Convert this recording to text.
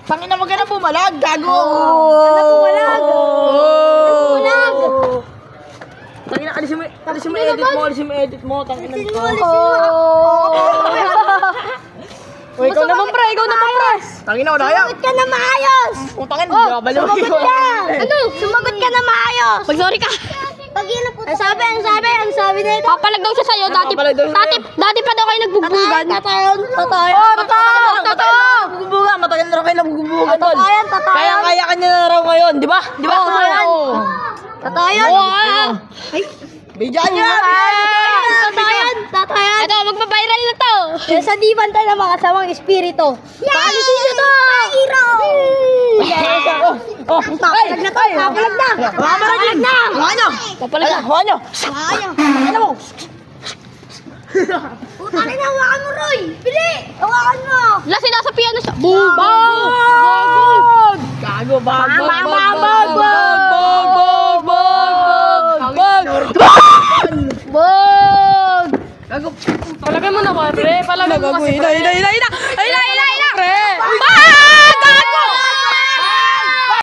Tangina mo ka na bumalag, gago! Ano bumalag? Bumalag! Tangina, alisin mo edit mo, tangina ko. O, ikaw naman pre, Tangina, wala yan. Sumagot ka na maayos! Putangin, gabalo. Sumagot ka! Ano? Sumagot ka na maayos! Mag-sorry ka! Ang sabi nito. Papalag daw siya sa'yo. Dati pa daw kayo nagbugbugan. Totoo! Bubuga, matagal na rin kayo nagbubuga tol. Totoo. Kaya kanya na raw ngayon, di ba? Di ba? Totoo yan. Bidyan niya! Totoo yan. Ito, magpa-viral na to. Sa diban tayo ng mga kasamang espiritu. Paalisin nyo to! Papalag na to. Papalag na. Papalag na. Hawa nyo! Ano mo? Putangin na, hawakan mo, Roy! Pili! Hawakan mo! Wala, sinasapian na siya. Boom! Gago, bag! Bog! Gago! Palagay mo na ba, pre? Palagay mo kasi. Ina!